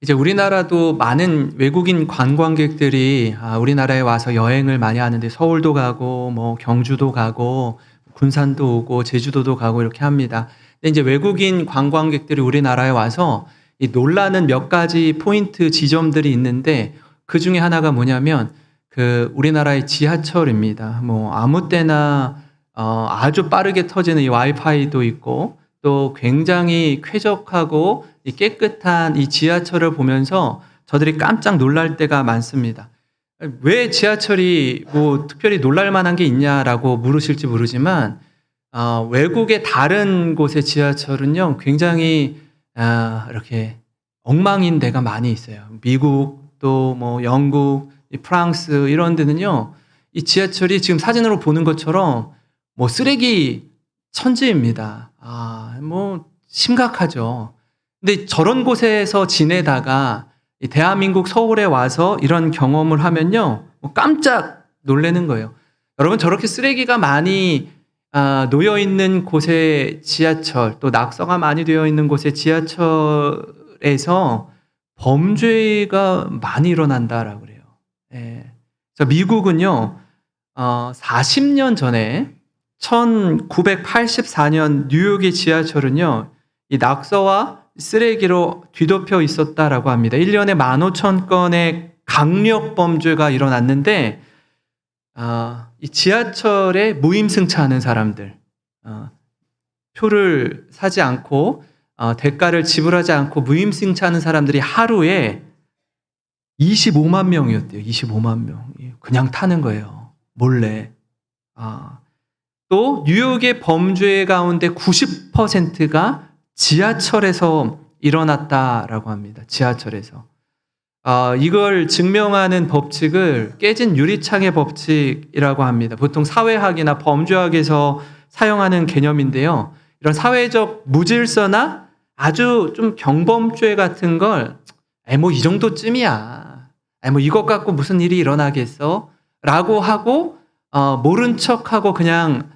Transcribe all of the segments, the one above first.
이제 우리나라도 많은 외국인 관광객들이 우리나라에 와서 여행을 많이 하는데 서울도 가고 뭐 경주도 가고 군산도 오고 제주도도 가고 이렇게 합니다. 근데 이제 외국인 관광객들이 우리나라에 와서 이 놀라는 몇 가지 포인트 지점들이 있는데 그중에 하나가 뭐냐면 그 우리나라의 지하철입니다. 뭐 아무 때나 아주 빠르게 터지는 이 와이파이도 있고 또 굉장히 쾌적하고 이 깨끗한 이 지하철을 보면서 저들이 깜짝 놀랄 때가 많습니다. 왜 지하철이 뭐 특별히 놀랄 만한 게 있냐라고 물으실지 모르지만 외국의 다른 곳의 지하철은요 굉장히 이렇게 엉망인 데가 많이 있어요. 미국 또 뭐 영국, 프랑스 이런 데는요 이 지하철이 지금 사진으로 보는 것처럼 뭐 쓰레기 천지입니다. 뭐 심각하죠. 근데 저런 곳에서 지내다가 이 대한민국 서울에 와서 이런 경험을 하면요, 뭐 깜짝 놀라는 거예요. 여러분 저렇게 쓰레기가 많이 놓여 있는 곳의 지하철, 또 낙서가 많이 되어 있는 곳의 지하철에서 범죄가 많이 일어난다라고 그래요. 예. 그래서 미국은요, 40년 전에 1984년 뉴욕의 지하철은요, 이 낙서와 쓰레기로 뒤덮여 있었다라고 합니다. 1년에 15,000건의 강력 범죄가 일어났는데, 이 지하철에 무임승차하는 사람들, 표를 사지 않고, 대가를 지불하지 않고 무임승차하는 사람들이 하루에 25만 명이었대요. 25만 명. 그냥 타는 거예요. 몰래. 또 뉴욕의 범죄 가운데 90%가 지하철에서 일어났다라고 합니다. 지하철에서. 이걸 증명하는 법칙을 깨진 유리창의 법칙이라고 합니다. 보통 사회학이나 범죄학에서 사용하는 개념인데요. 이런 사회적 무질서나 아주 좀 경범죄 같은 걸 뭐 이 정도쯤이야. 뭐 이것 갖고 무슨 일이 일어나겠어? 라고 하고 모른 척하고 그냥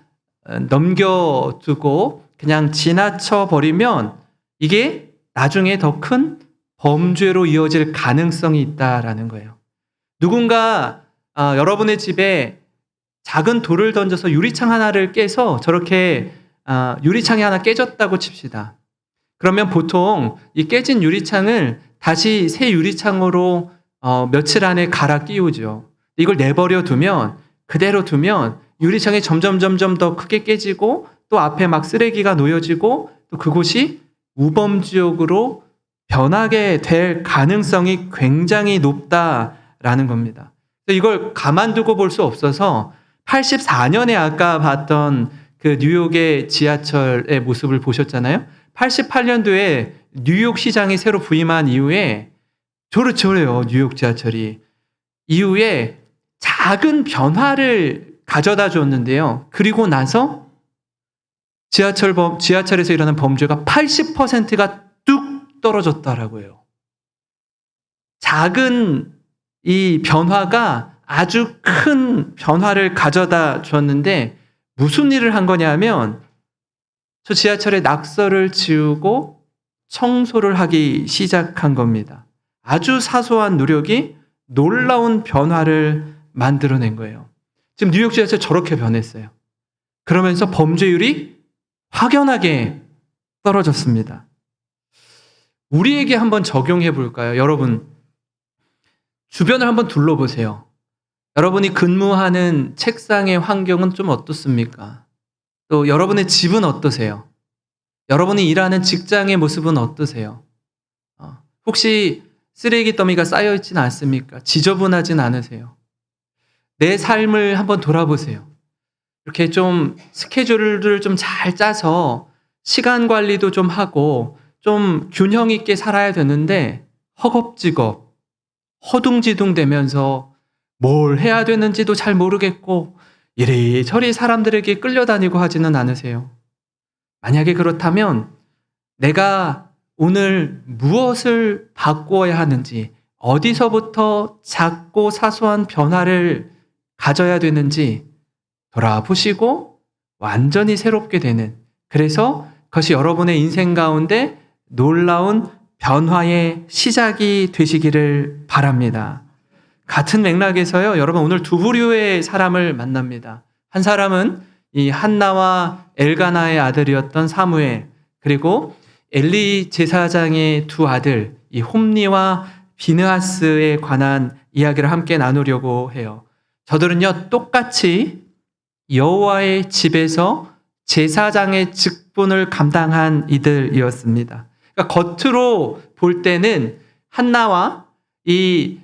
넘겨두고 그냥 지나쳐 버리면 이게 나중에 더 큰 범죄로 이어질 가능성이 있다라는 거예요. 누군가 여러분의 집에 작은 돌을 던져서 유리창 하나를 깨서 저렇게 유리창이 하나 깨졌다고 칩시다. 그러면 보통 이 깨진 유리창을 다시 새 유리창으로 며칠 안에 갈아 끼우죠. 이걸 내버려 두면 그대로 두면 유리창이 점점 더 크게 깨지고 또 앞에 막 쓰레기가 놓여지고 또 그곳이 우범지역으로 변하게 될 가능성이 굉장히 높다라는 겁니다. 이걸 가만두고 볼 수 없어서 84년에 아까 봤던 그 뉴욕의 지하철의 모습을 보셨잖아요. 88년도에 뉴욕 시장이 새로 부임한 이후에 저래요. 뉴욕 지하철이. 이후에 작은 변화를 가져다 줬는데요. 그리고 나서 지하철에서 일어난 범죄가 80%가 뚝 떨어졌다라고 해요. 작은 이 변화가 아주 큰 변화를 가져다 줬는데 무슨 일을 한 거냐면 저 지하철에 낙서를 지우고 청소를 하기 시작한 겁니다. 아주 사소한 노력이 놀라운 변화를 만들어낸 거예요. 지금 뉴욕 지하철 저렇게 변했어요. 그러면서 범죄율이 확연하게 떨어졌습니다. 우리에게 한번 적용해 볼까요? 여러분, 주변을 한번 둘러보세요. 여러분이 근무하는 책상의 환경은 좀 어떻습니까? 또 여러분의 집은 어떠세요? 여러분이 일하는 직장의 모습은 어떠세요? 혹시 쓰레기 더미가 쌓여 있지는 않습니까? 지저분하진 않으세요? 내 삶을 한번 돌아보세요. 이렇게 좀 스케줄을 좀 잘 짜서 시간 관리도 좀 하고 좀 균형 있게 살아야 되는데 허겁지겁, 허둥지둥 되면서 뭘 해야 되는지도 잘 모르겠고 이리저리 사람들에게 끌려다니고 하지는 않으세요. 만약에 그렇다면 내가 오늘 무엇을 바꾸어야 하는지, 어디서부터 작고 사소한 변화를 가져야 되는지 돌아보시고 완전히 새롭게 되는, 그래서 그것이 여러분의 인생 가운데 놀라운 변화의 시작이 되시기를 바랍니다. 같은 맥락에서요, 여러분 오늘 두 부류의 사람을 만납니다. 한 사람은 이 한나와 엘가나의 아들이었던 사무엘, 그리고 엘리 제사장의 두 아들, 이 홈니와 비느하스에 관한 이야기를 함께 나누려고 해요. 저들은요, 똑같이 여호와의 집에서 제사장의 직분을 감당한 이들이었습니다. 그러니까 겉으로 볼 때는 한나와 이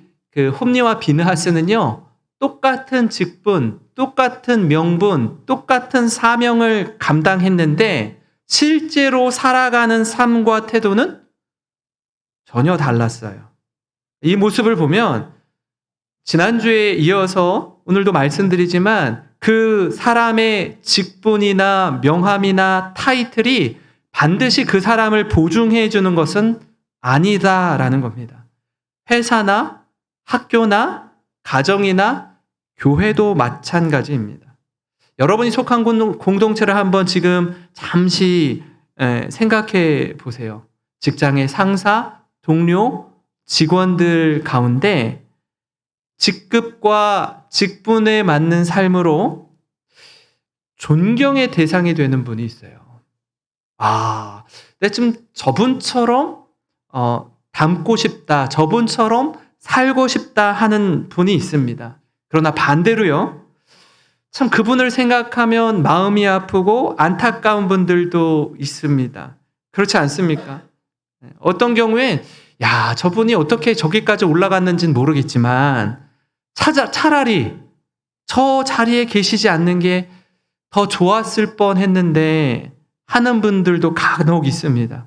홈니와 비느하스는요, 똑같은 직분, 똑같은 명분, 똑같은 사명을 감당했는데 실제로 살아가는 삶과 태도는 전혀 달랐어요. 이 모습을 보면 지난주에 이어서 오늘도 말씀드리지만 그 사람의 직분이나 명함이나 타이틀이 반드시 그 사람을 보증해 주는 것은 아니다라는 겁니다. 회사나 학교나 가정이나 교회도 마찬가지입니다. 여러분이 속한 공동체를 한번 지금 잠시 생각해 보세요. 직장의 상사, 동료, 직원들 가운데 직급과 직분에 맞는 삶으로 존경의 대상이 되는 분이 있어요. 내가 좀 저분처럼 닮고 싶다, 저분처럼 살고 싶다 하는 분이 있습니다. 그러나 반대로요, 참 그분을 생각하면 마음이 아프고 안타까운 분들도 있습니다. 그렇지 않습니까? 어떤 경우엔 저분이 어떻게 저기까지 올라갔는지는 모르겠지만 차라리 저 자리에 계시지 않는 게 더 좋았을 뻔했는데 하는 분들도 간혹 있습니다.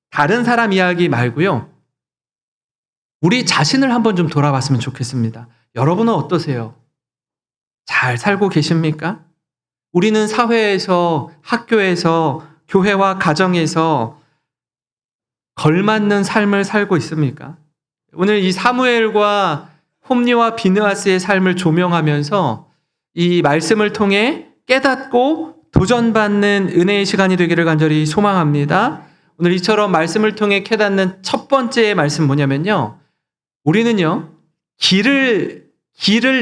다른 사람 이야기 말고요, 우리 자신을 한번 좀 돌아봤으면 좋겠습니다. 여러분은 어떠세요? 잘 살고 계십니까? 우리는 사회에서, 학교에서, 교회와 가정에서 걸맞는 삶을 살고 있습니까? 오늘 이 사무엘과 홈니와 비느하스의 삶을 조명하면서 이 말씀을 통해 깨닫고 도전받는 은혜의 시간이 되기를 간절히 소망합니다. 오늘 이처럼 말씀을 통해 깨닫는 첫 번째 말씀 뭐냐면요, 우리는요, 길을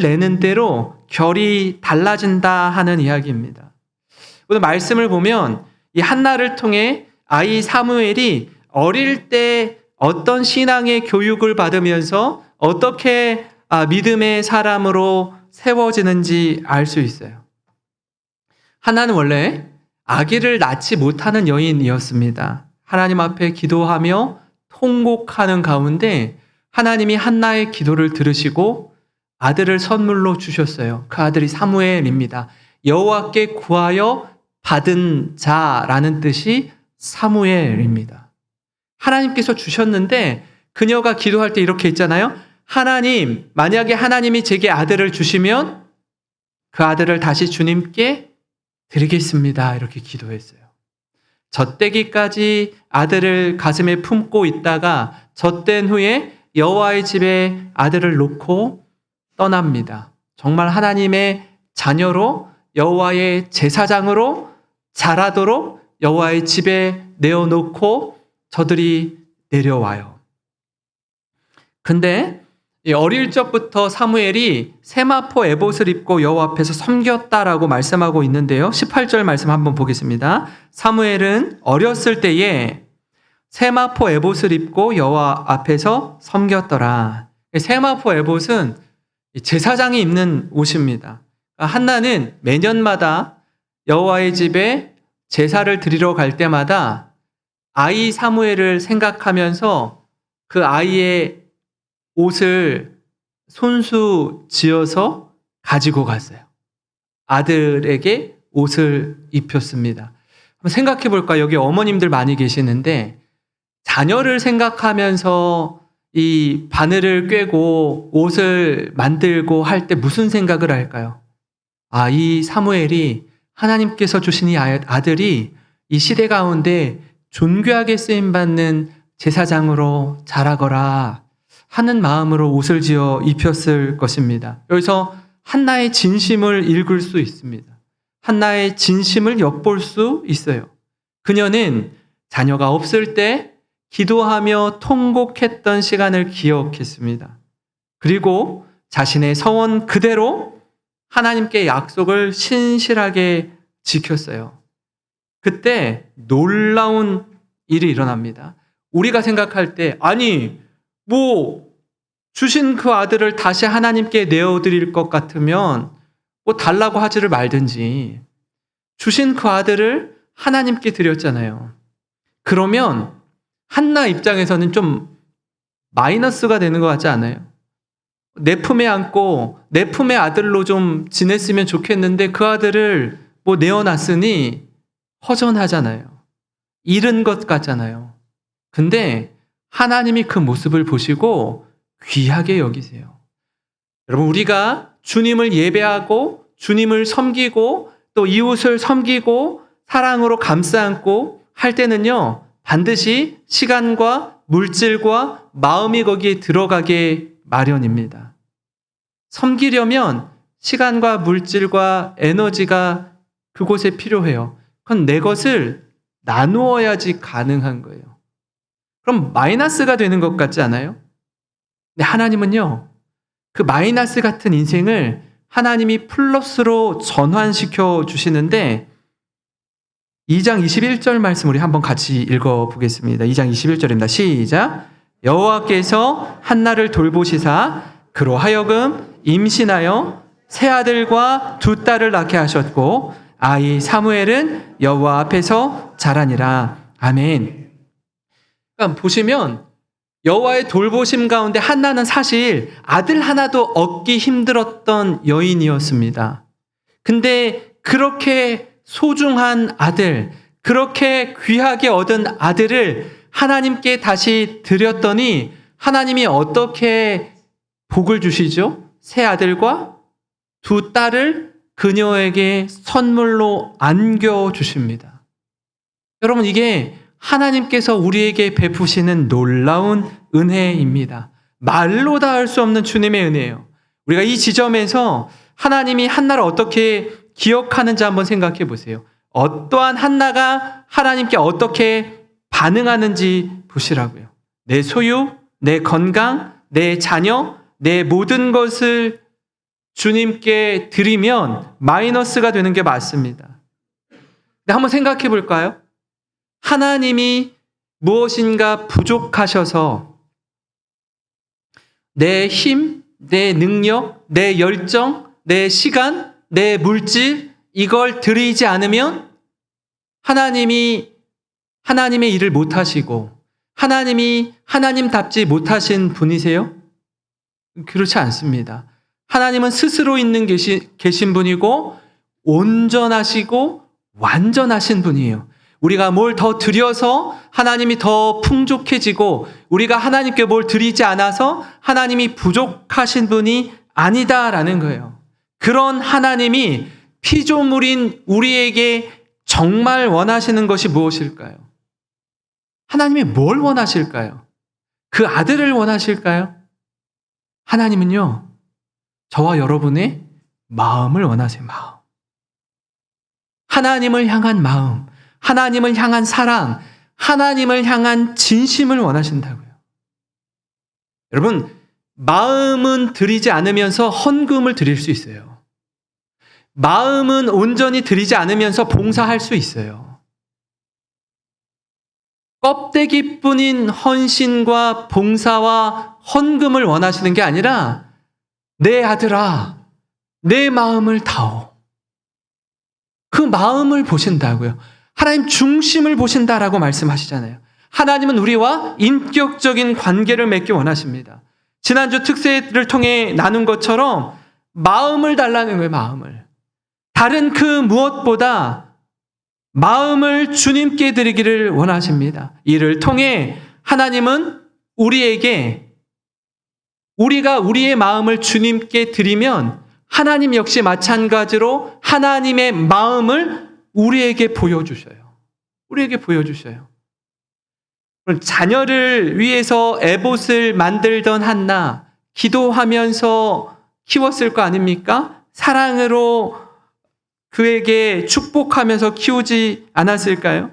내는 대로 결이 달라진다 하는 이야기입니다. 오늘 말씀을 보면 이 한나를 통해 아이 사무엘이 어릴 때 어떤 신앙의 교육을 받으면서 어떻게 믿음의 사람으로 세워지는지 알 수 있어요. 한나는 원래 아기를 낳지 못하는 여인이었습니다. 하나님 앞에 기도하며 통곡하는 가운데 하나님이 한나의 기도를 들으시고 아들을 선물로 주셨어요. 그 아들이 사무엘입니다. 여호와께 구하여 받은 자라는 뜻이 사무엘입니다. 하나님께서 주셨는데 그녀가 기도할 때 이렇게 했잖아요. 하나님, 만약에 하나님이 제게 아들을 주시면 그 아들을 다시 주님께 드리겠습니다. 이렇게 기도했어요. 젖되기까지 아들을 가슴에 품고 있다가 젖된 후에 여호와의 집에 아들을 놓고 떠납니다. 정말 하나님의 자녀로 여호와의 제사장으로 자라도록 여호와의 집에 내어놓고 저들이 내려와요. 근데 어릴 적부터 사무엘이 세마포 에봇을 입고 여호와 앞에서 섬겼다라고 말씀하고 있는데요. 18절 말씀 한번 보겠습니다. 사무엘은 어렸을 때에 세마포 에봇을 입고 여호와 앞에서 섬겼더라. 세마포 에봇은 제사장이 입는 옷입니다. 한나는 매년마다 여호와의 집에 제사를 드리러 갈 때마다 아이 사무엘을 생각하면서 그 아이의 옷을 손수 지어서 가지고 갔어요. 아들에게 옷을 입혔습니다. 한번 생각해 볼까요? 여기 어머님들 많이 계시는데 자녀를 생각하면서 이 바늘을 꿰고 옷을 만들고 할 때 무슨 생각을 할까요? 이 사무엘이 하나님께서 주신 이 아들이 이 시대 가운데 존귀하게 쓰임받는 제사장으로 자라거라 하는 마음으로 옷을 지어 입혔을 것입니다. 여기서 한나의 진심을 읽을 수 있습니다. 한나의 진심을 엿볼 수 있어요. 그녀는 자녀가 없을 때 기도하며 통곡했던 시간을 기억했습니다. 그리고 자신의 서원 그대로 하나님께 약속을 신실하게 지켰어요. 그때 놀라운 일이 일어납니다. 우리가 생각할 때 아니 주신 그 아들을 다시 하나님께 내어드릴 것 같으면 달라고 하지를 말든지 주신 그 아들을 하나님께 드렸잖아요. 그러면 한나 입장에서는 좀 마이너스가 되는 것 같지 않아요? 내 품에 안고 내 품의 아들로 좀 지냈으면 좋겠는데 그 아들을 내어놨으니 허전하잖아요. 잃은 것 같잖아요. 근데 하나님이 그 모습을 보시고 귀하게 여기세요. 여러분, 우리가 주님을 예배하고 주님을 섬기고 또 이웃을 섬기고 사랑으로 감싸안고 할 때는요, 반드시 시간과 물질과 마음이 거기에 들어가게 마련입니다. 섬기려면 시간과 물질과 에너지가 그곳에 필요해요. 그건 내 것을 나누어야지 가능한 거예요. 그럼 마이너스가 되는 것 같지 않아요? 근데 하나님은요, 그 마이너스 같은 인생을 하나님이 플러스로 전환시켜 주시는데 2장 21절 말씀 우리 한번 같이 읽어보겠습니다. 2장 21절입니다. 시작. 여호와께서 한나를 돌보시사 그로 하여금 임신하여 세 아들과 두 딸을 낳게 하셨고 아이 사무엘은 여호와 앞에서 자라니라. 아멘. 그러니까 보시면 여호와의 돌보심 가운데 한나는 사실 아들 하나도 얻기 힘들었던 여인이었습니다. 근데 그렇게 소중한 아들, 그렇게 귀하게 얻은 아들을 하나님께 다시 드렸더니 하나님이 어떻게 복을 주시죠? 세 아들과 두 딸을 그녀에게 선물로 안겨주십니다. 여러분, 이게 하나님께서 우리에게 베푸시는 놀라운 은혜입니다. 말로 다 할 수 없는 주님의 은혜예요. 우리가 이 지점에서 하나님이 한나를 어떻게 기억하는지 한번 생각해 보세요. 어떠한 한나가 하나님께 어떻게 반응하는지 보시라고요. 내 소유, 내 건강, 내 자녀, 내 모든 것을 주님께 드리면 마이너스가 되는 게 맞습니다. 근데 한번 생각해 볼까요? 하나님이 무엇인가 부족하셔서 내 힘, 내 능력, 내 열정, 내 시간, 내 물질 이걸 드리지 않으면 하나님이 하나님의 일을 못하시고 하나님이 하나님답지 못하신 분이세요? 그렇지 않습니다. 하나님은 스스로 있는 계신 분이고 온전하시고 완전하신 분이에요. 우리가 뭘 더 드려서 하나님이 더 풍족해지고 우리가 하나님께 뭘 드리지 않아서 하나님이 부족하신 분이 아니다라는 거예요. 그런 하나님이 피조물인 우리에게 정말 원하시는 것이 무엇일까요? 하나님이 뭘 원하실까요? 그 아들을 원하실까요? 하나님은요, 저와 여러분의 마음을 원하세요. 마음. 하나님을 향한 마음, 하나님을 향한 사랑, 하나님을 향한 진심을 원하신다고요. 여러분, 마음은 드리지 않으면서 헌금을 드릴 수 있어요. 마음은 온전히 드리지 않으면서 봉사할 수 있어요. 껍데기뿐인 헌신과 봉사와 헌금을 원하시는 게 아니라 내 아들아, 내 마음을 다오. 그 마음을 보신다고요. 하나님 중심을 보신다라고 말씀하시잖아요. 하나님은 우리와 인격적인 관계를 맺기 원하십니다. 지난주 특세를 통해 나눈 것처럼 마음을 달라는 거예요. 마음을. 다른 그 무엇보다 마음을 주님께 드리기를 원하십니다. 이를 통해 하나님은 우리에게 우리가 우리의 마음을 주님께 드리면 하나님 역시 마찬가지로 하나님의 마음을 우리에게 보여주셔요. 우리에게 보여주셔요. 자녀를 위해서 에봇을 만들던 한나, 기도하면서 키웠을 거 아닙니까? 사랑으로 그에게 축복하면서 키우지 않았을까요?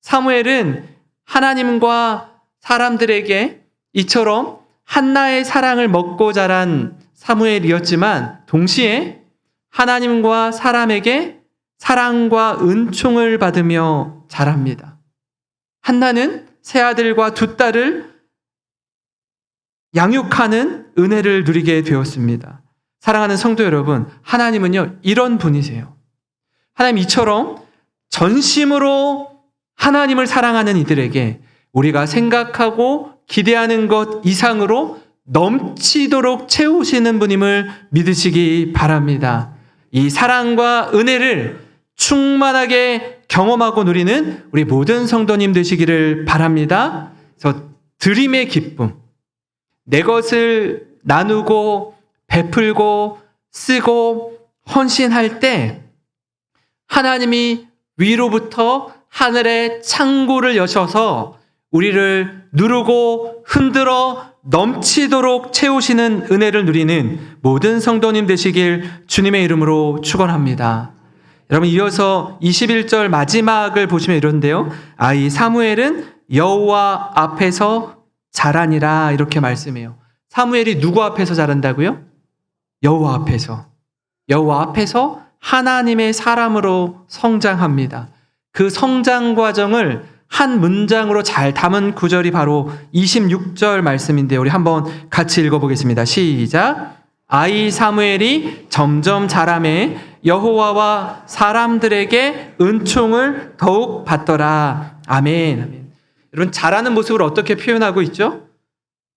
사무엘은 하나님과 사람들에게 이처럼 한나의 사랑을 먹고 자란 사무엘이었지만 동시에 하나님과 사람에게 사랑과 은총을 받으며 자랍니다. 한나는 세 아들과 두 딸을 양육하는 은혜를 누리게 되었습니다. 사랑하는 성도 여러분, 하나님은요, 이런 분이세요. 하나님 이처럼 전심으로 하나님을 사랑하는 이들에게 우리가 생각하고 기대하는 것 이상으로 넘치도록 채우시는 분임을 믿으시기 바랍니다. 이 사랑과 은혜를 충만하게 경험하고 누리는 우리 모든 성도님 되시기를 바랍니다. 그래서 드림의 기쁨, 내 것을 나누고 베풀고 쓰고 헌신할 때 하나님이 위로부터 하늘의 창고를 여셔서 우리를 누르고 흔들어 넘치도록 채우시는 은혜를 누리는 모든 성도님 되시길 주님의 이름으로 축원합니다. 여러분, 이어서 21절 마지막을 보시면 이런데요. 이 사무엘은 여호와 앞에서 자라니라 이렇게 말씀해요. 사무엘이 누구 앞에서 자란다고요? 여호와 앞에서. 여호와 앞에서 하나님의 사람으로 성장합니다. 그 성장 과정을 한 문장으로 잘 담은 구절이 바로 26절 말씀인데요. 우리 한번 같이 읽어보겠습니다. 시작. 아이 사무엘이 점점 자라매 여호와와 사람들에게 은총을 더욱 받더라. 아멘. 아멘. 여러분, 자라는 모습을 어떻게 표현하고 있죠?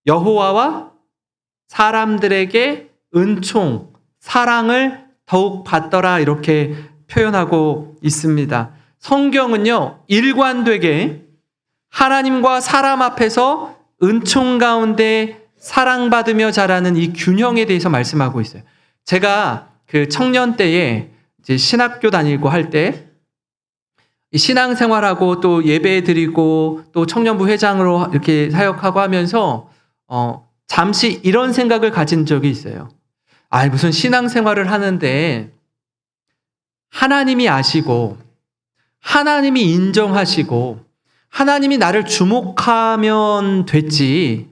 여호와와 사람들에게 은총, 사랑을 더욱 받더라 이렇게 표현하고 있습니다. 성경은요, 일관되게 하나님과 사람 앞에서 은총 가운데 사랑받으며 자라는 이 균형에 대해서 말씀하고 있어요. 제가 그 청년 때에 이제 신학교 다니고 할 때 신앙생활하고 또 예배 드리고 또 청년부 회장으로 이렇게 사역하고 하면서 잠시 이런 생각을 가진 적이 있어요. 무슨 신앙생활을 하는데 하나님이 아시고 하나님이 인정하시고 하나님이 나를 주목하면 됐지,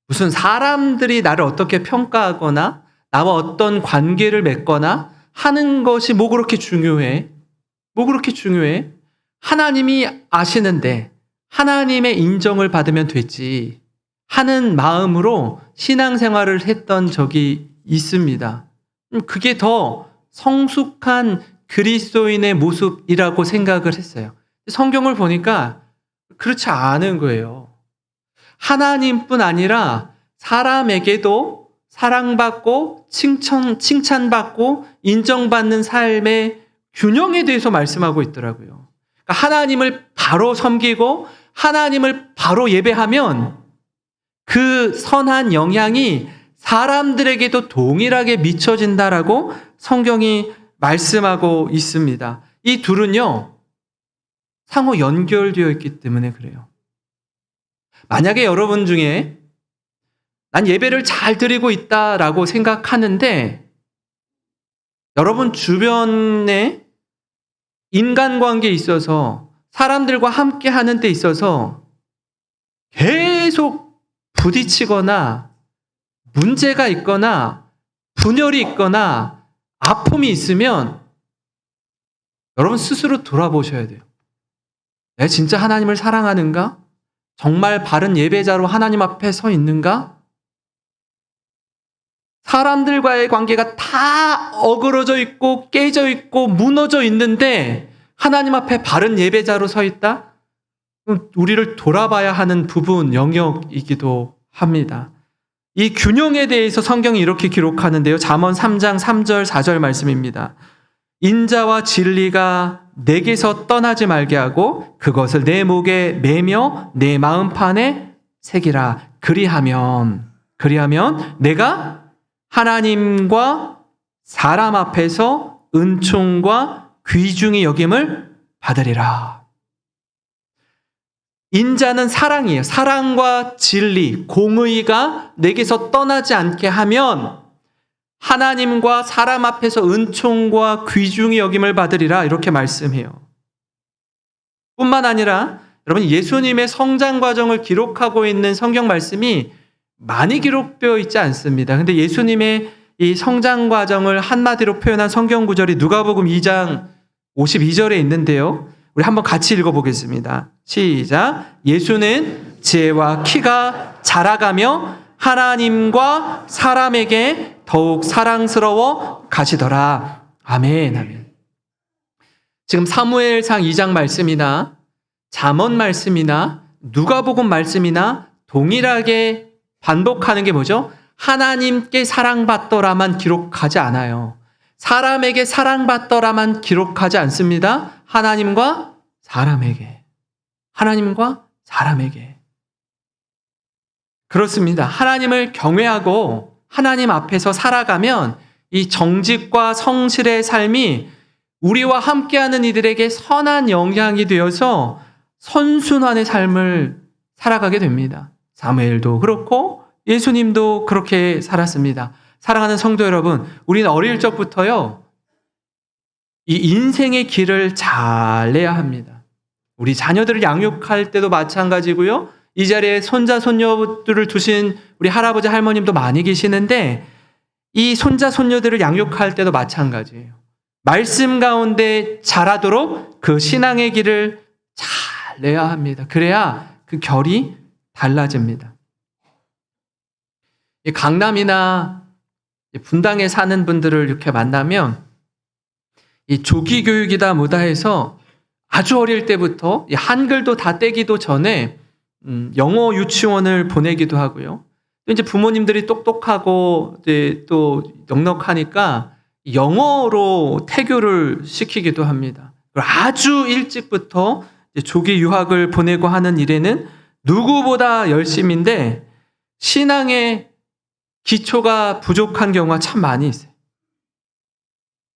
무슨 사람들이 나를 어떻게 평가하거나 나와 어떤 관계를 맺거나 하는 것이 뭐 그렇게 중요해? 뭐 그렇게 중요해? 하나님이 아시는데 하나님의 인정을 받으면 되지 하는 마음으로 신앙생활을 했던 적이 있습니다. 그게 더 성숙한 그리스도인의 모습이라고 생각을 했어요. 성경을 보니까 그렇지 않은 거예요. 하나님뿐 아니라 사람에게도 사랑받고 칭찬받고 인정받는 삶의 균형에 대해서 말씀하고 있더라고요. 그러니까 하나님을 바로 섬기고 하나님을 바로 예배하면 그 선한 영향이 사람들에게도 동일하게 미쳐진다라고 성경이 말씀하고 있습니다. 이 둘은요, 상호 연결되어 있기 때문에 그래요. 만약에 여러분 중에 난 예배를 잘 드리고 있다라고 생각하는데 여러분 주변에 인간관계에 있어서 사람들과 함께 하는 데 있어서 계속 부딪히거나 문제가 있거나 분열이 있거나 아픔이 있으면 여러분 스스로 돌아보셔야 돼요. 내가 진짜 하나님을 사랑하는가? 정말 바른 예배자로 하나님 앞에 서 있는가? 사람들과의 관계가 다 어그러져 있고 깨져 있고 무너져 있는데 하나님 앞에 바른 예배자로 서 있다? 우리를 돌아봐야 하는 부분, 영역이기도 합니다. 이 균형에 대해서 성경이 이렇게 기록하는데요. 잠언 3장 3절 4절 말씀입니다. 인자와 진리가 내게서 떠나지 말게 하고 그것을 내 목에 매며 내 마음판에 새기라. 그리하면 내가 하나님과 사람 앞에서 은총과 귀중히 여김을 받으리라. 인자는 사랑이에요. 사랑과 진리, 공의가 내게서 떠나지 않게 하면 하나님과 사람 앞에서 은총과 귀중히 여김을 받으리라 이렇게 말씀해요. 뿐만 아니라 여러분, 예수님의 성장 과정을 기록하고 있는 성경 말씀이 많이 기록되어 있지 않습니다. 근데 예수님의 이 성장 과정을 한마디로 표현한 성경 구절이 누가복음 2장 52절에 있는데요. 우리 한번 같이 읽어보겠습니다. 시작. 예수는 지혜와 키가 자라가며 하나님과 사람에게 더욱 사랑스러워 가시더라. 아멘, 아멘. 지금 사무엘상 2장 말씀이나 잠언 말씀이나 누가복음 말씀이나 동일하게 반복하는 게 뭐죠? 하나님께 사랑받더라만 기록하지 않아요. 사람에게 사랑받더라만 기록하지 않습니다. 하나님과 사람에게. 하나님과 사람에게. 그렇습니다. 하나님을 경외하고 하나님 앞에서 살아가면 이 정직과 성실의 삶이 우리와 함께하는 이들에게 선한 영향이 되어서 선순환의 삶을 살아가게 됩니다. 사무엘도 그렇고 예수님도 그렇게 살았습니다. 사랑하는 성도 여러분, 우리는 어릴 적부터요, 이 인생의 길을 잘 내야 합니다. 우리 자녀들을 양육할 때도 마찬가지고요. 이 자리에 손자, 손녀들을 두신 우리 할아버지, 할머님도 많이 계시는데 이 손자, 손녀들을 양육할 때도 마찬가지예요. 말씀 가운데 자라도록 그 신앙의 길을 잘 내야 합니다. 그래야 그 결이 달라집니다. 강남이나 분당에 사는 분들을 이렇게 만나면 이 조기 교육이다 뭐다 해서 아주 어릴 때부터 한글도 다 떼기도 전에 영어 유치원을 보내기도 하고요. 또 이제 부모님들이 똑똑하고 이제 또 넉넉하니까 영어로 태교를 시키기도 합니다. 아주 일찍부터 조기 유학을 보내고 하는 일에는 누구보다 열심인데 신앙의 기초가 부족한 경우가 참 많이 있어요.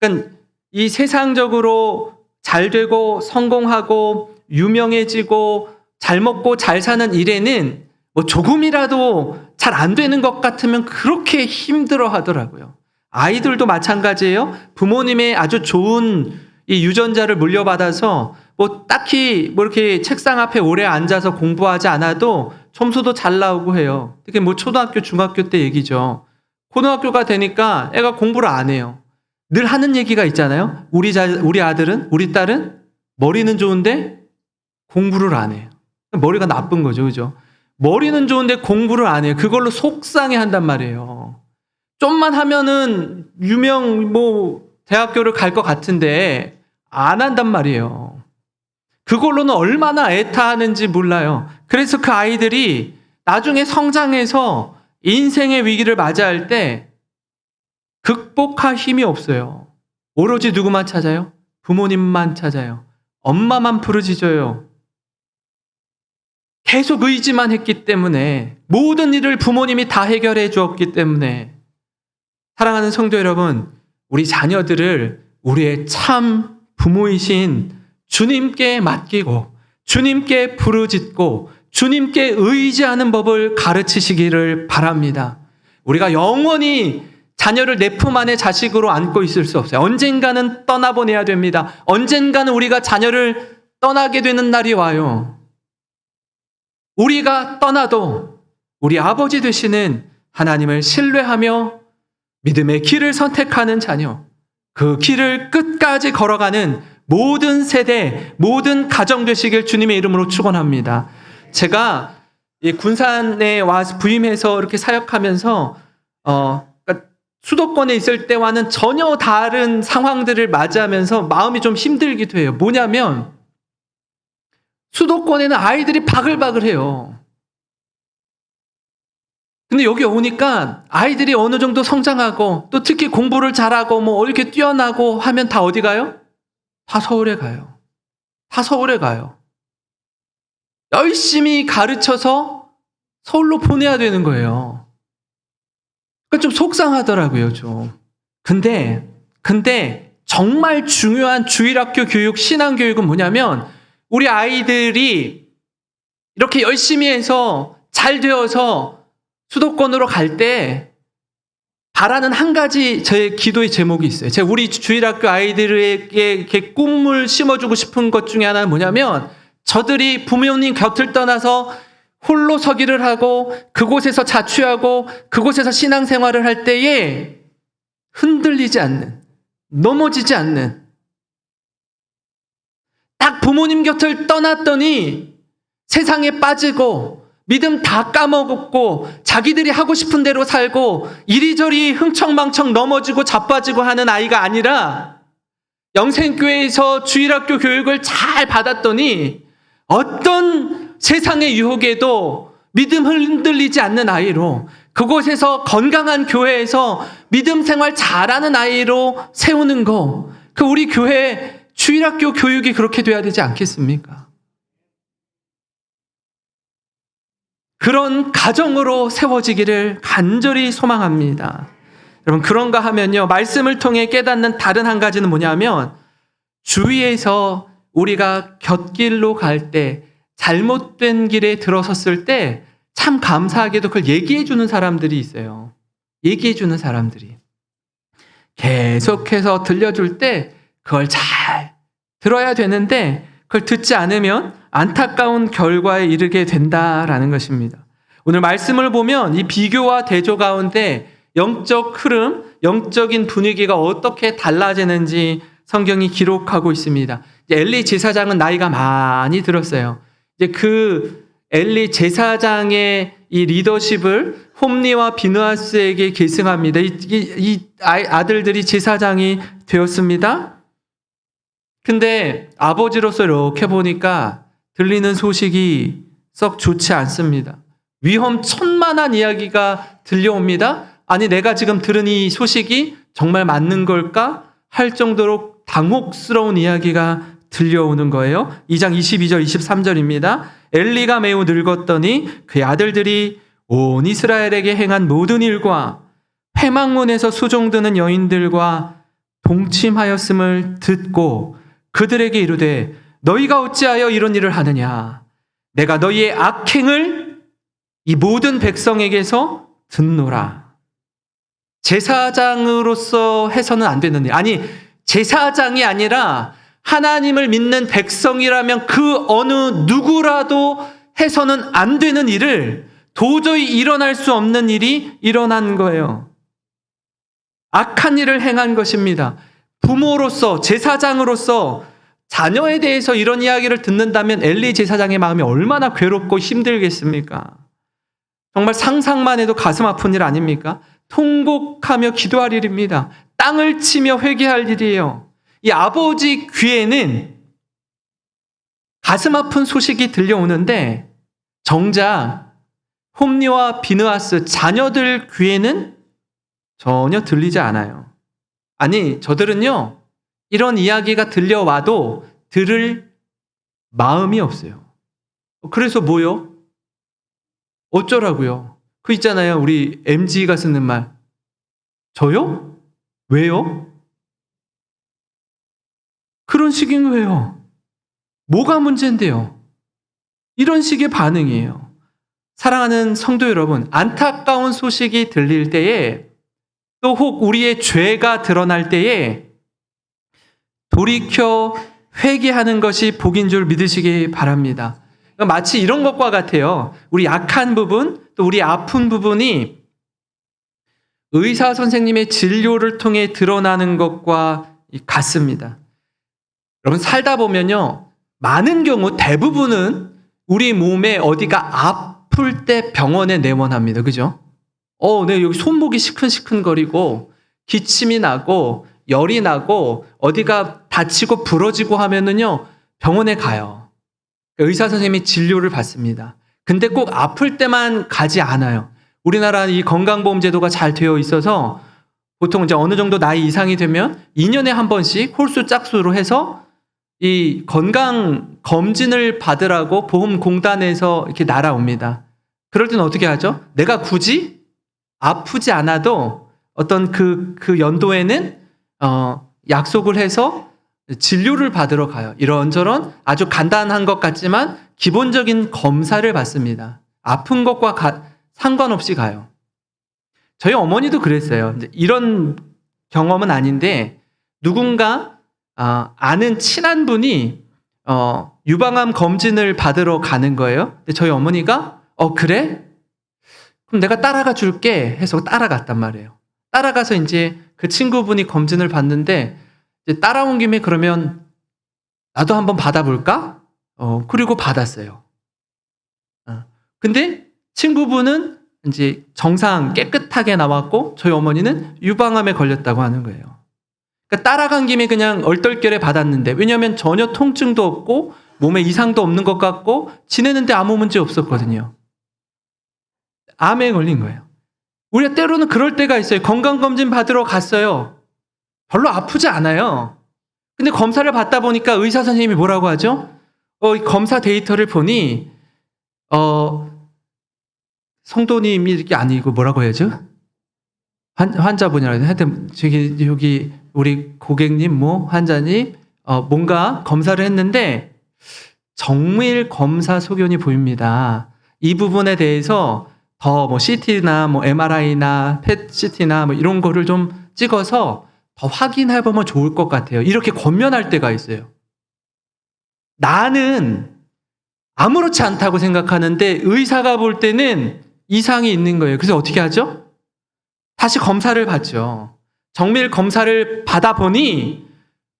그러니까 이 세상적으로 잘 되고 성공하고 유명해지고 잘 먹고 잘 사는 일에는 뭐 조금이라도 잘 안 되는 것 같으면 그렇게 힘들어 하더라고요. 아이들도 마찬가지예요. 부모님의 아주 좋은 이 유전자를 물려받아서 뭐 딱히 뭐 이렇게 책상 앞에 오래 앉아서 공부하지 않아도 점수도 잘 나오고 해요. 특히 뭐 초등학교, 중학교 때 얘기죠. 고등학교가 되니까 애가 공부를 안 해요. 늘 하는 얘기가 있잖아요. 우리 아들은, 우리 딸은 머리는 좋은데 공부를 안 해요. 머리가 나쁜 거죠, 그죠? 머리는 좋은데 공부를 안 해요. 그걸로 속상해 한단 말이에요. 좀만 하면은 대학교를 갈 것 같은데 안 한단 말이에요. 그걸로는 얼마나 애타하는지 몰라요. 그래서 그 아이들이 나중에 성장해서 인생의 위기를 맞이할 때 극복할 힘이 없어요. 오로지 누구만 찾아요? 부모님만 찾아요. 엄마만 부르짖어요. 계속 의지만 했기 때문에, 모든 일을 부모님이 다 해결해 주었기 때문에. 사랑하는 성도 여러분, 우리 자녀들을 우리의 참 부모이신 주님께 맡기고 주님께 부르짖고 주님께 의지하는 법을 가르치시기를 바랍니다. 우리가 영원히 자녀를 내 품 안에 자식으로 안고 있을 수 없어요. 언젠가는 떠나보내야 됩니다. 언젠가는 우리가 자녀를 떠나게 되는 날이 와요. 우리가 떠나도 우리 아버지 되시는 하나님을 신뢰하며 믿음의 길을 선택하는 자녀, 그 길을 끝까지 걸어가는 모든 세대, 모든 가정 되시길 주님의 이름으로 축원합니다. 제가 이 군산에 와서 부임해서 이렇게 사역하면서 그러니까 수도권에 있을 때와는 전혀 다른 상황들을 맞이하면서 마음이 좀 힘들기도 해요. 뭐냐면 수도권에는 아이들이 바글바글해요. 근데 여기 오니까 아이들이 어느 정도 성장하고 또 특히 공부를 잘하고 뭐 이렇게 뛰어나고 하면 다 어디 가요? 다 서울에 가요. 다 서울에 가요. 열심히 가르쳐서 서울로 보내야 되는 거예요. 그러니까 좀 속상하더라고요, 좀. 근데 정말 중요한 주일학교 교육, 신앙교육은 뭐냐면 우리 아이들이 이렇게 열심히 해서 잘 되어서 수도권으로 갈 때 바라는 한 가지 제 기도의 제목이 있어요. 제가 우리 주일학교 아이들에게 이렇게 꿈을 심어주고 싶은 것 중에 하나는 뭐냐면 저들이 부모님 곁을 떠나서 홀로 서기를 하고 그곳에서 자취하고 그곳에서 신앙생활을 할 때에 흔들리지 않는, 넘어지지 않는, 딱 부모님 곁을 떠났더니 세상에 빠지고 믿음 다 까먹었고 자기들이 하고 싶은 대로 살고 이리저리 흥청망청 넘어지고 자빠지고 하는 아이가 아니라 영생교회에서 주일학교 교육을 잘 받았더니 어떤 세상의 유혹에도 믿음 흔들리지 않는 아이로, 그곳에서 건강한 교회에서 믿음 생활 잘하는 아이로 세우는 거, 그 우리 교회 주일학교 교육이 그렇게 돼야 되지 않겠습니까? 그런 가정으로 세워지기를 간절히 소망합니다. 여러분, 그런가 하면요, 말씀을 통해 깨닫는 다른 한 가지는 뭐냐면, 주위에서 우리가 곁길로 갈 때, 잘못된 길에 들어섰을 때 참 감사하게도 그걸 얘기해 주는 사람들이 있어요. 얘기해 주는 사람들이 계속해서 들려줄 때 그걸 잘 들어야 되는데, 그걸 듣지 않으면 안타까운 결과에 이르게 된다라는 것입니다. 오늘 말씀을 보면 이 비교와 대조 가운데 영적 흐름, 영적인 분위기가 어떻게 달라지는지 성경이 기록하고 있습니다. 엘리 제사장은 나이가 많이 들었어요. 이제 그 엘리 제사장의 이 리더십을 홈리와 비느하스에게 계승합니다. 이 아들들이 제사장이 되었습니다. 근데 아버지로서 이렇게 보니까 들리는 소식이 썩 좋지 않습니다. 위험천만한 이야기가 들려옵니다. 아니, 내가 지금 들은 이 소식이 정말 맞는 걸까 할 정도로 당혹스러운 이야기가 들려오는 거예요. 2장 22절 23절입니다. 엘리가 매우 늙었더니 그의 아들들이 온 이스라엘에게 행한 모든 일과 회막문에서 수종드는 여인들과 동침하였음을 듣고 그들에게 이르되 너희가 어찌하여 이런 일을 하느냐? 내가 너희의 악행을 이 모든 백성에게서 듣노라. 제사장으로서 해서는 안 되는 일. 아니, 제사장이 아니라 하나님을 믿는 백성이라면 그 어느 누구라도 해서는 안 되는 일을, 도저히 일어날 수 없는 일이 일어난 거예요. 악한 일을 행한 것입니다. 부모로서, 제사장으로서 자녀에 대해서 이런 이야기를 듣는다면 엘리 제사장의 마음이 얼마나 괴롭고 힘들겠습니까? 정말 상상만 해도 가슴 아픈 일 아닙니까? 통곡하며 기도할 일입니다. 땅을 치며 회개할 일이에요. 이 아버지 귀에는 가슴 아픈 소식이 들려오는데 정작 홈리와 비느하스 자녀들 귀에는 전혀 들리지 않아요. 아니, 저들은요, 이런 이야기가 들려와도 들을 마음이 없어요. 그래서 뭐요? 어쩌라고요? 그 있잖아요, 우리 MG가 쓰는 말. 저요? 왜요? 그런 식인 거예요. 뭐가 문제인데요? 이런 식의 반응이에요. 사랑하는 성도 여러분, 안타까운 소식이 들릴 때에, 또 혹 우리의 죄가 드러날 때에 돌이켜 회개하는 것이 복인 줄 믿으시기 바랍니다. 마치 이런 것과 같아요. 우리 약한 부분, 또 우리 아픈 부분이 의사 선생님의 진료를 통해 드러나는 것과 같습니다. 여러분, 살다 보면요, 많은 경우 대부분은 우리 몸에 어디가 아플 때 병원에 내원합니다. 그죠? 네, 여기 손목이 시큰시큰거리고 기침이 나고 열이 나고 어디가 다치고 부러지고 하면은요, 병원에 가요. 의사 선생님이 진료를 받습니다. 근데 꼭 아플 때만 가지 않아요. 우리나라 이 건강보험제도가 잘 되어 있어서 보통 이제 어느 정도 나이 이상이 되면 2년에 한 번씩 홀수 짝수로 해서 이 건강 검진을 받으라고 보험공단에서 이렇게 날아옵니다. 그럴 때는 어떻게 하죠? 내가 굳이 아프지 않아도 어떤 그 연도에는 약속을 해서 진료를 받으러 가요. 이런저런 아주 간단한 것 같지만 기본적인 검사를 받습니다. 아픈 것과 상관없이 가요. 저희 어머니도 그랬어요. 이런 경험은 아닌데 누군가 아는 친한 분이 유방암 검진을 받으러 가는 거예요. 근데 저희 어머니가 그래? 그럼 내가 따라가 줄게 해서 따라갔단 말이에요. 따라가서 이제 그 친구분이 검진을 받는데 이제 따라온 김에 그러면 나도 한번 받아볼까? 그리고 받았어요. 근데 친구분은 이제 정상 깨끗하게 나왔고 저희 어머니는 유방암에 걸렸다고 하는 거예요. 그러니까 따라간 김에 그냥 얼떨결에 받았는데, 왜냐하면 전혀 통증도 없고 몸에 이상도 없는 것 같고 지내는데 아무 문제 없었거든요. 암에 걸린 거예요. 우리가 때로는 그럴 때가 있어요. 건강검진 받으러 갔어요. 별로 아프지 않아요. 근데 검사를 받다 보니까 의사 선생님이 뭐라고 하죠? 이 검사 데이터를 보니 성도님이 이게 아니고 뭐라고 해야죠? 환자분이라고 하여튼 여기 우리 고객님 환자님 뭔가 검사를 했는데 정밀 검사 소견이 보입니다. 이 부분에 대해서 더 CT나 MRI나 PET-CT나 이런 거를 좀 찍어서 더 확인해 보면 좋을 것 같아요. 이렇게 권면할 때가 있어요. 나는 아무렇지 않다고 생각하는데 의사가 볼 때는 이상이 있는 거예요. 그래서 어떻게 하죠? 다시 검사를 받죠. 정밀 검사를 받아보니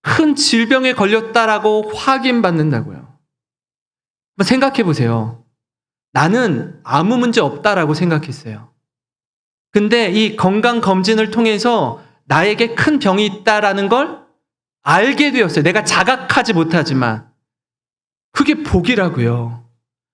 큰 질병에 걸렸다라고 확인받는다고요. 한번 생각해 보세요. 나는 아무 문제 없다라고 생각했어요. 근데 이 건강검진을 통해서 나에게 큰 병이 있다라는 걸 알게 되었어요. 내가 자각하지 못하지만. 그게 복이라고요.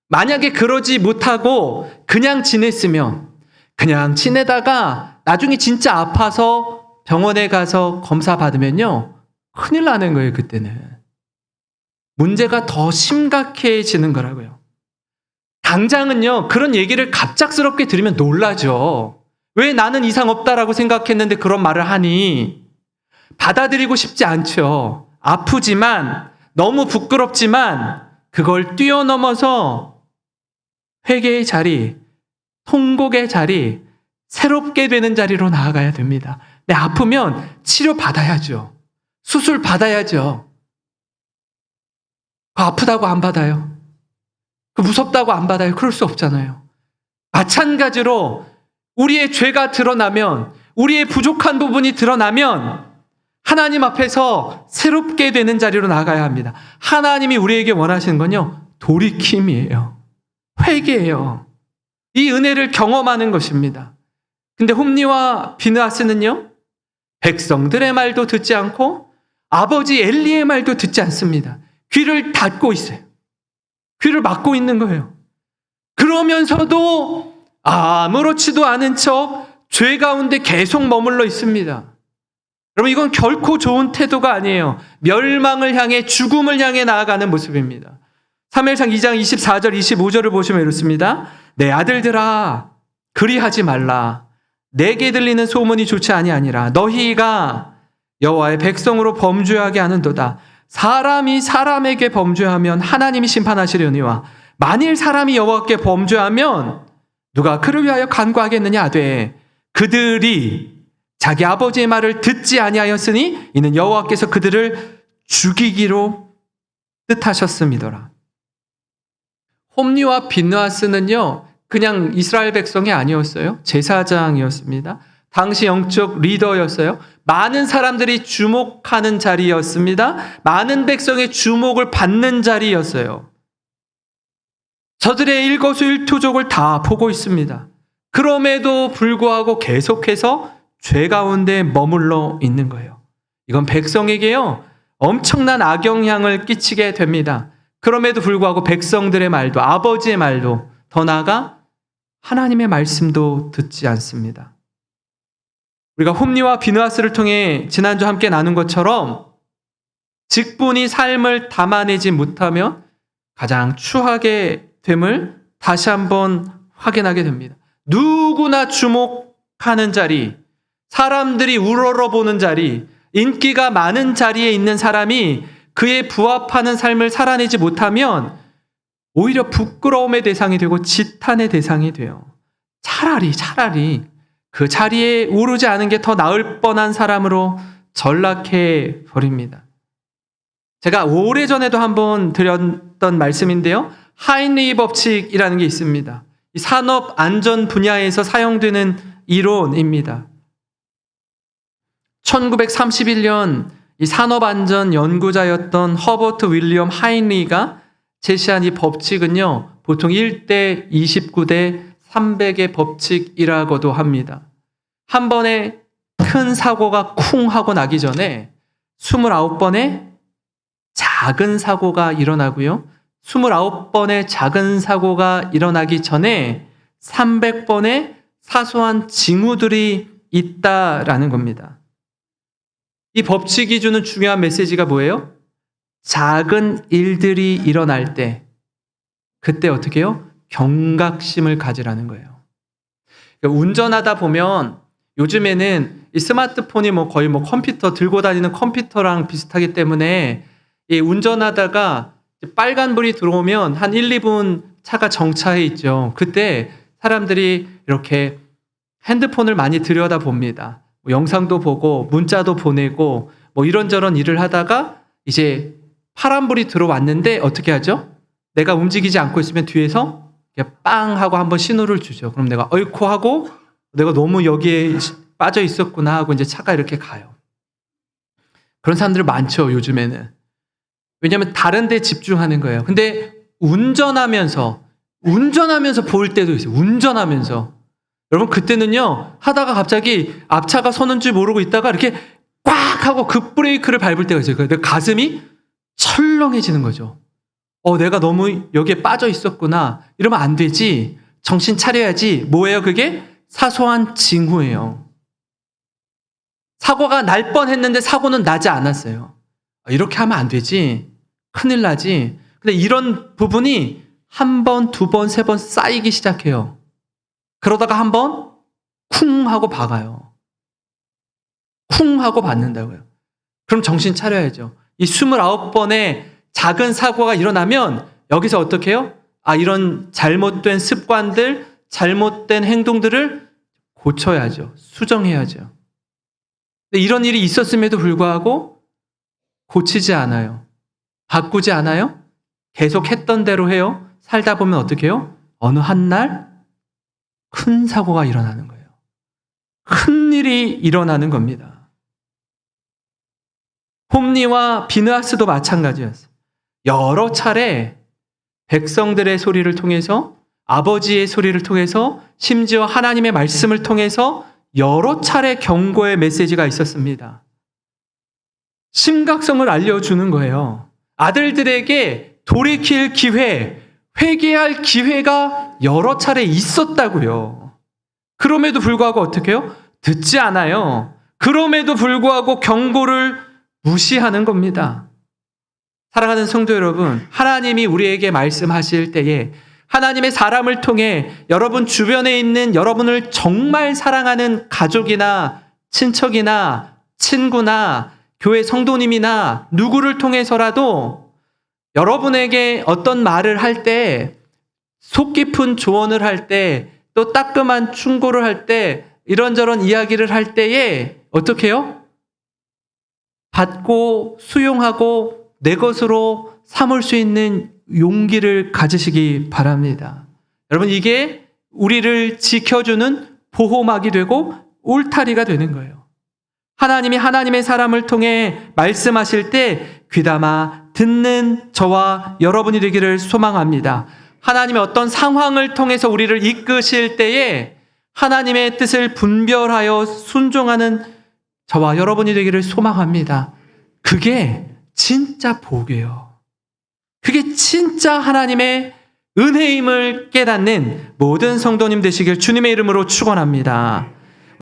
만약에 그러지 못하고 그냥 지냈으면, 그냥 지내다가 나중에 진짜 아파서 병원에 가서 검사 받으면요, 큰일 나는 거예요. 그때는 문제가 더 심각해지는 거라고요. 당장은요, 그런 얘기를 갑작스럽게 들으면 놀라죠. 왜 나는 이상 없다라고 생각했는데 그런 말을 하니? 받아들이고 싶지 않죠. 아프지만, 너무 부끄럽지만 그걸 뛰어넘어서 회개의 자리, 통곡의 자리, 새롭게 되는 자리로 나아가야 됩니다. 아프면 치료 받아야죠. 수술 받아야죠. 아프다고 안 받아요. 무섭다고 안 받아요. 그럴 수 없잖아요. 마찬가지로 우리의 죄가 드러나면, 우리의 부족한 부분이 드러나면 하나님 앞에서 새롭게 되는 자리로 나가야 합니다. 하나님이 우리에게 원하시는 건요, 돌이킴이에요. 회개예요. 이 은혜를 경험하는 것입니다. 근데 홈리와 비느하스는요, 백성들의 말도 듣지 않고 아버지 엘리의 말도 듣지 않습니다. 귀를 닫고 있어요. 귀를 막고 있는 거예요. 그러면서도 아무렇지도 않은 척 죄 가운데 계속 머물러 있습니다. 여러분, 이건 결코 좋은 태도가 아니에요. 멸망을 향해, 죽음을 향해 나아가는 모습입니다. 사무엘상 2장 24절 25절을 보시면 이렇습니다. 내 아들들아, 그리하지 말라. 내게 들리는 소문이 좋지 아니하니라. 너희가 여호와의 백성으로 범죄하게 하는도다. 사람이 사람에게 범죄하면 하나님이 심판하시려니와 만일 사람이 여호와께 범죄하면 누가 그를 위하여 간구하겠느냐 하되 그들이 자기 아버지의 말을 듣지 아니하였으니 이는 여호와께서 그들을 죽이기로 뜻하셨음이더라. 홈리와 비느하스는요, 그냥 이스라엘 백성이 아니었어요. 제사장이었습니다. 당시 영적 리더였어요. 많은 사람들이 주목하는 자리였습니다. 많은 백성의 주목을 받는 자리였어요. 저들의 일거수일투족을 다 보고 있습니다. 그럼에도 불구하고 계속해서 죄 가운데 머물러 있는 거예요. 이건 백성에게요, 엄청난 악영향을 끼치게 됩니다. 그럼에도 불구하고 백성들의 말도, 아버지의 말도, 더 나아가 하나님의 말씀도 듣지 않습니다. 우리가 홈리와 비느하스를 통해 지난주 함께 나눈 것처럼 직분이 삶을 담아내지 못하며 가장 추하게 됨을 다시 한번 확인하게 됩니다. 누구나 주목하는 자리, 사람들이 우러러보는 자리, 인기가 많은 자리에 있는 사람이 그에 부합하는 삶을 살아내지 못하면 오히려 부끄러움의 대상이 되고 지탄의 대상이 돼요. 차라리 그 자리에 오르지 않은 게 더 나을 뻔한 사람으로 전락해 버립니다. 제가 오래전에도 한번 드렸던 말씀인데요. 하인리 법칙이라는 게 있습니다. 이 산업 안전 분야에서 사용되는 이론입니다. 1931년 이 산업안전 연구자였던 허버트 윌리엄 하인리가 제시한 이 법칙은요, 보통 1대 29대 300의 법칙이라고도 합니다. 한 번에 큰 사고가 쿵 하고 나기 전에 29번의 작은 사고가 일어나고요. 29번의 작은 사고가 일어나기 전에 300번의 사소한 징후들이 있다라는 겁니다. 이 법칙이 주는 중요한 메시지가 뭐예요? 작은 일들이 일어날 때, 그때 어떻게 해요? 경각심을 가지라는 거예요. 그러니까 운전하다 보면 요즘에는 이 스마트폰이 거의 컴퓨터, 들고 다니는 컴퓨터랑 비슷하기 때문에 이 운전하다가 빨간불이 들어오면 한 1, 2분 차가 정차해 있죠. 그때 사람들이 이렇게 핸드폰을 많이 들여다봅니다. 영상도 보고 문자도 보내고 이런저런 일을 하다가 이제 파란불이 들어왔는데 어떻게 하죠? 내가 움직이지 않고 있으면 뒤에서 빵 하고 한번 신호를 주죠. 그럼 내가 어이쿠 하고 내가 너무 여기에 빠져 있었구나 하고 이제 차가 이렇게 가요. 그런 사람들 많죠, 요즘에는. 왜냐하면 다른 데 집중하는 거예요. 근데 운전하면서 볼 때도 있어요. 운전하면서. 여러분, 그때는요, 하다가 갑자기 앞차가 서는 줄 모르고 있다가 이렇게 꽉 하고 급브레이크를 밟을 때가 있어요. 내 가슴이 철렁해지는 거죠. 내가 너무 여기에 빠져 있었구나. 이러면 안 되지. 정신 차려야지. 뭐예요, 그게? 사소한 징후예요. 사고가 날 뻔했는데 사고는 나지 않았어요. 이렇게 하면 안 되지. 큰일 나지. 근데 이런 부분이 한 번, 두 번, 세 번 쌓이기 시작해요. 그러다가 한 번 쿵 하고 박아요. 쿵 하고 받는다고요. 그럼 정신 차려야죠. 이 29번의 작은 사고가 일어나면 여기서 어떻게 해요? 이런 잘못된 습관들, 잘못된 행동들을 고쳐야죠. 수정해야죠. 근데 이런 일이 있었음에도 불구하고 고치지 않아요. 바꾸지 않아요? 계속 했던 대로 해요. 살다 보면 어떻게 해요? 어느 한날 큰 사고가 일어나는 거예요. 큰 일이 일어나는 겁니다. 홈리와 비느하스도 마찬가지였어요. 여러 차례 백성들의 소리를 통해서, 아버지의 소리를 통해서, 심지어 하나님의 말씀을 통해서 여러 차례 경고의 메시지가 있었습니다. 심각성을 알려주는 거예요. 아들들에게 돌이킬 기회, 회개할 기회가 여러 차례 있었다고요. 그럼에도 불구하고 어떻게 해요? 듣지 않아요. 그럼에도 불구하고 경고를 무시하는 겁니다. 사랑하는 성도 여러분, 하나님이 우리에게 말씀하실 때에 하나님의 사람을 통해 여러분 주변에 있는 여러분을 정말 사랑하는 가족이나 친척이나 친구나 교회 성도님이나 누구를 통해서라도 여러분에게 어떤 말을 할 때, 속 깊은 조언을 할 때, 또 따끔한 충고를 할 때, 이런저런 이야기를 할 때에 어떻게 해요? 받고 수용하고 내 것으로 삼을 수 있는 용기를 가지시기 바랍니다. 여러분, 이게 우리를 지켜주는 보호막이 되고 울타리가 되는 거예요. 하나님이 하나님의 사람을 통해 말씀하실 때 귀담아 듣는 저와 여러분이 되기를 소망합니다. 하나님의 어떤 상황을 통해서 우리를 이끄실 때에 하나님의 뜻을 분별하여 순종하는 저와 여러분이 되기를 소망합니다. 그게 진짜 복이에요. 그게 진짜 하나님의 은혜임을 깨닫는 모든 성도님 되시길 주님의 이름으로 축원합니다.